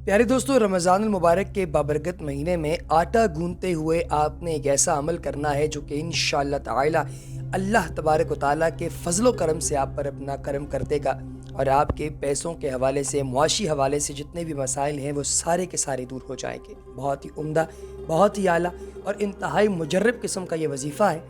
प्यारे दोस्तों, रमज़ान मुबारक के बाबरकत महीने में आटा गूंथते हुए आपने एक ऐसा अमल करना है जो कि इंशाअल्लाह ताला अल्लाह तबारक व तआला के फजलो करम से आप पर अपना करम कर देगा और आपके पैसों के हवाले से, मुआशी हवाले से जितने भी मसाइल हैं वो सारे के सारे दूर हो जाएंगे। बहुत ही उम्दा, बहुत ही आला और इंतहाई मुजर्रब किस्म का ये वजीफ़ा है।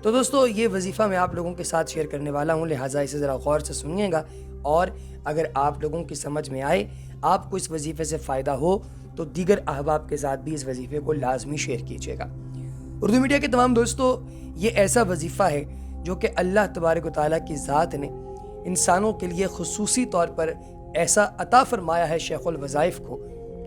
तो दोस्तों, ये वजीफ़ा मैं आप लोगों के साथ शेयर करने वाला हूँ, लिहाजा इसे ज़रा गौर से सुनिएगा और अगर आप लोगों की समझ में आए, आपको इस वजीफ़े से फ़ायदा हो तो दीगर अहबाब के साथ भी इस वजीफ़े को लाजमी शेयर कीजिएगा। उर्दू मीडिया के तमाम दोस्तों, ये ऐसा वजीफ़ा है जो कि अल्लाह तबारक व तआला की ज़ात ने इंसानों के लिए खुसूसी तौर पर ऐसा अता फरमाया है शेखुल वज़ाइफ़ को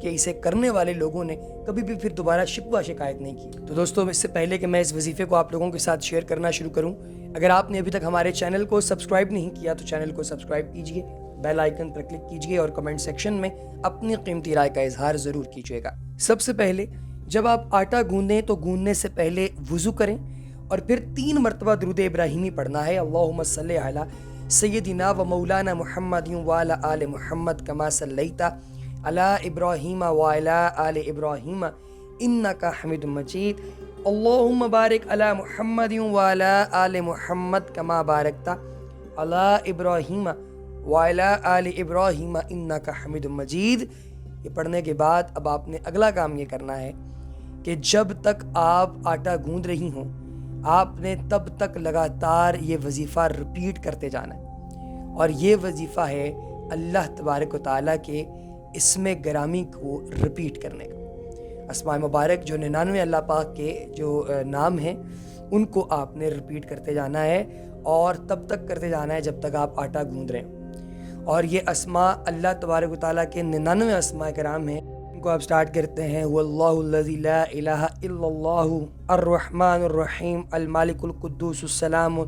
कि इसे करने वाले लोगों ने कभी भी फिर दोबारा शिकवा शिकायत नहीं की। तो दोस्तों, इससे पहले कि मैं इस वजीफ़े को आप लोगों के साथ शेयर करना शुरू करूं, अगर आपने अभी तक हमारे चैनल को सब्सक्राइब नहीं किया तो चैनल को सब्सक्राइब कीजिए, बेल आइकन पर क्लिक कीजिए और कमेंट सेक्शन में अपनी कीमती राय का इजहार ज़रूर कीजिएगा। सबसे पहले जब आप आटा गूंदें तो गूंदने से पहले वुज़ू करें और फिर 3 मरतबा दुरूद इब्राहिमी पढ़ना है। अल्लाहुम्मा सल्ली अला सय्यदिना व मौलाना मुहम्मदिन व अला आले मुहम्मद कमा सल्लैता अला इब्राहीम व अला आले इब्राहीम इन्नका हमीदुम मजीद। अल्लाहुम्मा बारिक अला मुहम्मदिन व अला आले मुहम्मद कमा बारकता अला इब्राहीम व अला आले इब्राहीम इन्नका हमीदुम मजीद। ये पढ़ने के बाद अब आपने अगला काम ये करना है कि जब तक आप आटा गूंद रही हों, आपने तब तक लगातार ये वजीफ़ा रिपीट करते जाना है और ये वजीफ़ा है अल्लाह तबारक व तआला के इसमें गिरामी को रिपीट करने का। अस्माए मुबारक जो 99 अल्लाह पाक के जो नाम हैं उनको आपने रिपीट करते जाना है और तब तक करते जाना है जब तक आप आटा गूंद रहे हैं। और ये अस्मा अल्लाह तबारक व तआला के 99 अस्मा कराम हैं। इनको आप स्टार्ट करते हैं वल्लाहुल्लज़ी ला इलाहा इल्लल्लाहु अर्रहमानुर रहीम अल मालिकुल कुद्दूसुस सलाम।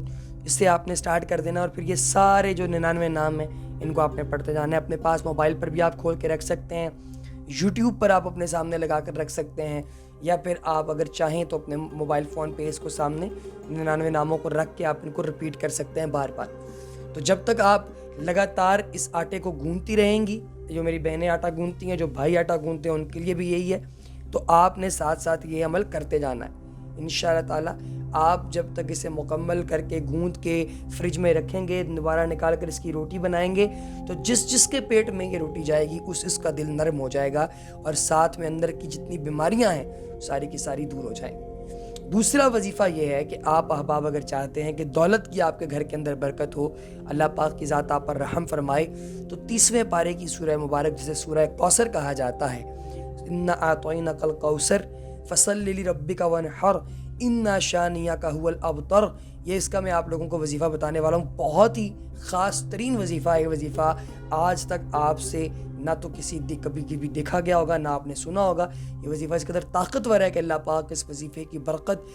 इससे आपने स्टार्ट कर देना और फिर ये सारे जो 99 नाम हैं इनको आपने पढ़ते जाना है। अपने पास मोबाइल पर भी आप खोल के रख सकते हैं, यूट्यूब पर आप अपने सामने लगा कर रख सकते हैं, या फिर आप अगर चाहें तो अपने मोबाइल फ़ोन पे इसको सामने 99 नामों को रख के आप इनको रिपीट कर सकते हैं बार बार। तो जब तक आप लगातार इस आटे को गूंथती रहेंगी, जो मेरी बहनें आटा गूंथती हैं, जो भाई आटा गूंथते हैं, उनके लिए भी यही है, तो आपने साथ साथ ये अमल करते जाना है। इंशाअल्लाह ताला आप जब तक इसे मुकम्मल करके गूंथ के फ्रिज में रखेंगे, दोबारा निकाल कर इसकी रोटी बनाएंगे, तो जिसके पेट में ये रोटी जाएगी उसका दिल नरम हो जाएगा और साथ में अंदर की जितनी बीमारियां हैं सारी की सारी दूर हो जाएंगी। दूसरा वजीफ़ा ये है कि आप अहबाब अगर चाहते हैं कि दौलत की आपके घर के अंदर बरकत हो, अल्लाह पाक की ज़ात आप पर रहम फरमाए, तो 30वें पारे की सूरह मुबारक जिसे सूरह कौसर कहा जाता है, इन्ना आतौइनकल कौसर फसल्लि लिरब्बिका वनहर इन्ना शानियका हुवल अबतर। ये इसका मैं आप लोगों को वजीफ़ा बताने वाला हूँ। बहुत ही ख़ास तरीन वजीफ़ा है। ये वजीफ़ा आज तक आपसे ना तो कभी भी देखा गया होगा, ना आपने सुना होगा। ये वजीफ़ा इस कदर ताकतवर है कि अल्लाह पाक इस वजीफ़े की बरकत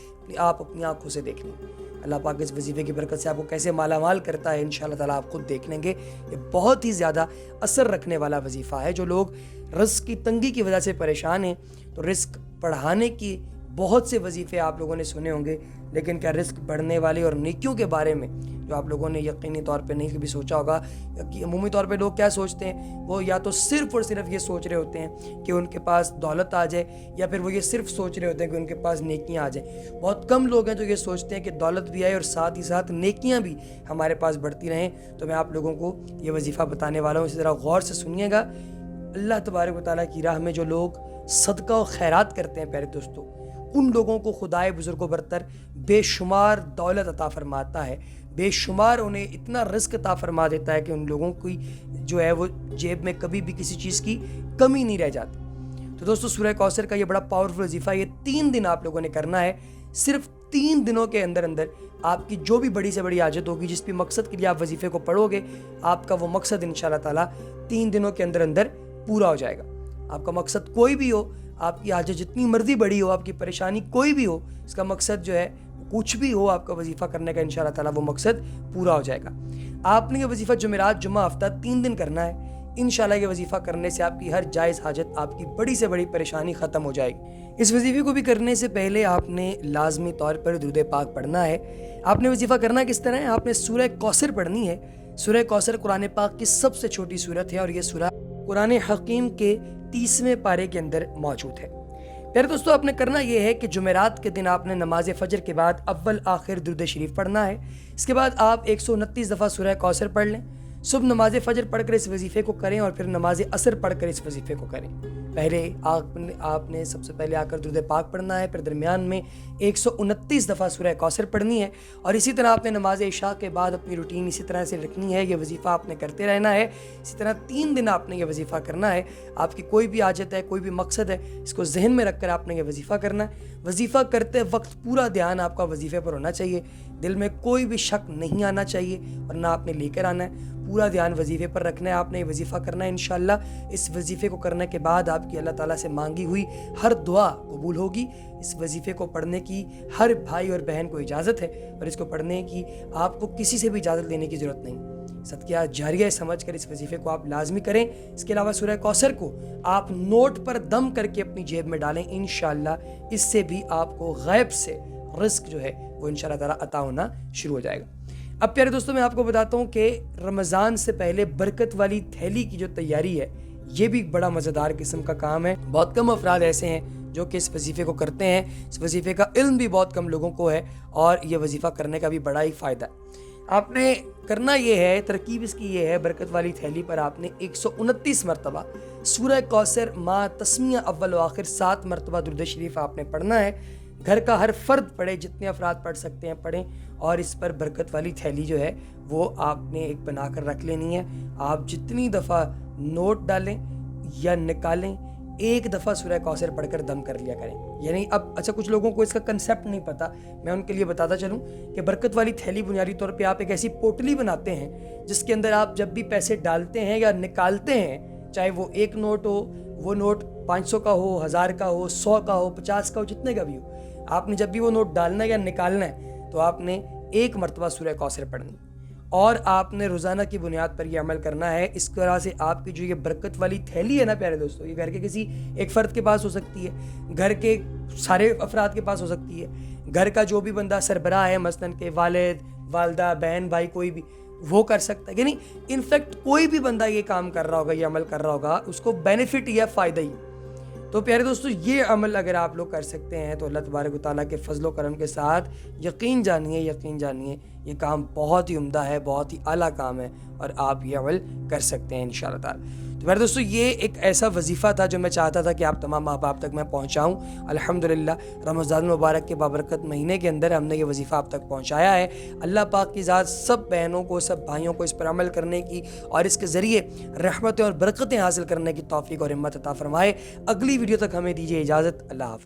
आप अपनी आंखों से देख लें। अल्लाह पाक इस वजीफ़े की बरकत से आपको कैसे मालामाल करता है इंशाअल्लाह ताला आप खुद देख लेंगे। ये बहुत ही ज़्यादा असर रखने वाला वजीफ़ा है। जो लोग रिस्क की तंगी की वजह से परेशान हैं, तो रिस्क बढ़ाने की बहुत से वजीफ़े आप लोगों ने सुने होंगे, लेकिन क्या रिस्क बढ़ने वाले और नेकियों के बारे में जो आप लोगों ने यकीनी तौर पे नहीं कभी सोचा होगा। कि अमूमी तौर पे लोग क्या सोचते हैं, वो या तो सिर्फ़ और सिर्फ ये सोच रहे होते हैं कि उनके पास दौलत आ जाए, या फिर वो ये सिर्फ सोच रहे होते हैं कि उनके पास नेकियां आ जाए। बहुत कम लोग हैं जो ये सोचते हैं कि दौलत भी आए और साथ ही साथ नेकियां भी हमारे पास बढ़ती रहें। तो मैं आप लोगों को ये वजीफ़ा बताने वाला हूँ, इसी तरह गौर से सुनिएगा। अल्लाह तबारक व तआला की राह में जो लोग सदका और खैरात करते हैं प्यारे दोस्तों, उन लोगों को खुदाए बुजुर्गों बरतर बेशुमार दौलत अता फरमाता है, बेशुमार उन्हें इतना रिस्क अता फरमा देता है कि उन लोगों की जो है वो जेब में कभी भी किसी चीज़ की कमी नहीं रह जाती। तो दोस्तों, सूरह कौसर का ये बड़ा पावरफुल वजीफ़ा, ये 3 दिन आप लोगों ने करना है। सिर्फ 3 दिनों के अंदर अंदर आपकी जो भी बड़ी से बड़ी हाजत होगी, जिस भी मकसद के लिए आप वजीफ़े को पढ़ोगे, आपका वो मकसद इंशाअल्लाह ताला 3 दिनों के अंदर अंदर पूरा हो जाएगा। आपका मकसद कोई भी हो, आपकी हाजत जितनी मर्जी बड़ी हो, आपकी परेशानी कोई भी हो, इसका मकसद जो है कुछ भी हो, आपका वजीफ़ा करने का इंशाअल्लाह ताला वो मकसद पूरा हो जाएगा। आपने ये वजीफ़ा जुमेरात जुम्मा हफ्ता 3 दिन करना है। इंशाअल्लाह ये वजीफ़ा करने से आपकी हर जायज़ हाजत, आपकी बड़ी से बड़ी परेशानी ख़त्म हो जाएगी। इस वजीफ़े को भी करने से पहले आपने लाजमी तौर पर दुरूद पाक पढ़ना है। आपने वजीफ़ा करना किस तरह है, आपने सूरह कौसर पढ़नी है। सूरह कौसर कुरान पाक की सबसे छोटी सूरत है और ये सूरह कुरान हकीम के 30वें पारे के अंदर मौजूद है। प्यारे दोस्तों, आपने करना ये है कि जुमेरात के दिन आपने नमाज फजर के बाद अव्वल आखिर दुरूद शरीफ पढ़ना है। इसके बाद आप 129 दफ़ा सूरह कौसर पढ़ लें। सुबह नमाज फजर पढ़कर इस वजीफ़े को करें और फिर नमाज असर पढ़कर इस वजीफ़े को करें। पहले आपने सबसे पहले आकर दुरूद पाक पढ़ना है, फिर दरमियान में 129 दफ़ा सूरह कौसर पढ़नी है और इसी तरह आपने नमाज इशा के बाद अपनी रूटीन इसी तरह से रखनी है। ये वजीफ़ा आपने करते रहना है। इसी तरह 3 दिन आपने ये वजीफ़ा करना है। आपकी कोई भी आजत है, कोई भी मकसद है, इसको जहन में रख कर आपने ये वजीफ़ा करना है। वजीफ़ा करते वक्त पूरा ध्यान आपका वजीफ़े पर होना चाहिए, दिल में कोई भी शक नहीं आना चाहिए और ना आपने लेकर आना है। पूरा ध्यान वजीफ़े पर रखना है, आपने वजीफ़ा करना है। इंशाअल्लाह इस वजीफ़े को करने के बाद आपकी अल्लाह ताला से मांगी हुई हर दुआ कबूल होगी। इस वजीफ़े को पढ़ने की हर भाई और बहन को इजाज़त है और इसको पढ़ने की आपको किसी से भी इजाज़त लेने की ज़रूरत नहीं। सदक़ा जारिया समझ कर इस वजीफ़े को आप लाजमी करें। इसके अलावा सूरह कौसर को आप नोट पर दम करके अपनी जेब में डालें। इंशाअल्लाह इससे भी आपको गैब से रिस्क जो है वो इंशाअल्लाह ताला अता होना शुरू हो जाएगा। अब प्यारे दोस्तों, मैं आपको बताता हूँ कि रमज़ान से पहले बरकत वाली थैली की जो तैयारी है ये भी बड़ा मज़ेदार किस्म का काम है। बहुत कम अफराद ऐसे हैं जो कि इस वजीफ़े को करते हैं। इस वजीफ़े का इल्म भी बहुत कम लोगों को है और ये वजीफ़ा करने का भी बड़ा ही फ़ायदा है। आपने करना ये है, तरकीब इसकी ये है, बरकत वाली थैली पर आपने 129 मरतबा सूरह कौसर मा तस्मिया अव्वल व आखिर 7 मरतबा दुरूद शरीफ आपने पढ़ना है। घर का हर फर्द पढ़े, जितने अफराद पढ़ सकते हैं पढ़ें और इस पर बरकत वाली थैली जो है वो आपने एक बना कर रख लेनी है। आप जितनी दफ़ा नोट डालें या निकालें, एक दफ़ा सूरह कौसर पढ़कर दम कर लिया करें। यानी अब अच्छा, कुछ लोगों को इसका कंसेप्ट नहीं पता, मैं उनके लिए बताता चलूँ कि बरकत वाली थैली बुनियादी तौर पे आप एक ऐसी पोटली बनाते हैं जिसके अंदर आप जब भी पैसे डालते हैं या निकालते हैं, चाहे वो एक नोट हो, वो नोट 500 का हो, 1000 का हो, 100 का हो, 50 का हो, जितने का भी हो, आपने जब भी वो नोट डालना है या निकालना है तो आपने एक मरतबा सूरह कौसर पढ़नी और आपने रोज़ाना की बुनियाद पर यह अमल करना है। इस तरह से आपकी जो ये बरकत वाली थैली है ना प्यारे दोस्तों, ये घर के किसी एक फ़र्द के पास हो सकती है, घर के सारे अफराद के पास हो सकती है, घर का जो भी बंदा सरबराह है, मसलन के वालिद, वालदा, बहन, भाई, कोई भी वो कर सकता है। यानी इनफैक्ट कोई भी बंदा ये काम कर रहा होगा, ये अमल कर रहा होगा, उसको बेनिफिट या फ़ायदा ही। तो प्यारे दोस्तों, ये अमल अगर आप लोग कर सकते हैं तो अल्लाह तबारक व तआला के फजल करम के साथ यकीन जानिए ये काम बहुत ही उम्दा है, बहुत ही आला काम है और आप ये अमल कर सकते हैं इंशाअल्लाह ताला। तो प्यारे दोस्तों, ये एक ऐसा वजीफ़ा था जो मैं चाहता था कि आप तमाम माँ बाप तक मैं पहुँचाऊँ। अल्हम्दुलिल्लाह रमज़ान मुबारक के बाबरकत महीने के अंदर हमने ये वजीफ़ा आप तक पहुँचाया है। अल्लाह पाक की ज़ात सब बहनों को, सब भाइयों को इस पर अमल करने की और इसके ज़रिए रहमतें और बरकतें हासिल करने की तौफ़ीक़ और हिम्मत अता फ़रमाए। अगली वीडियो तक हमें दीजिए इजाज़त। अल्लाह हाफ़िज़।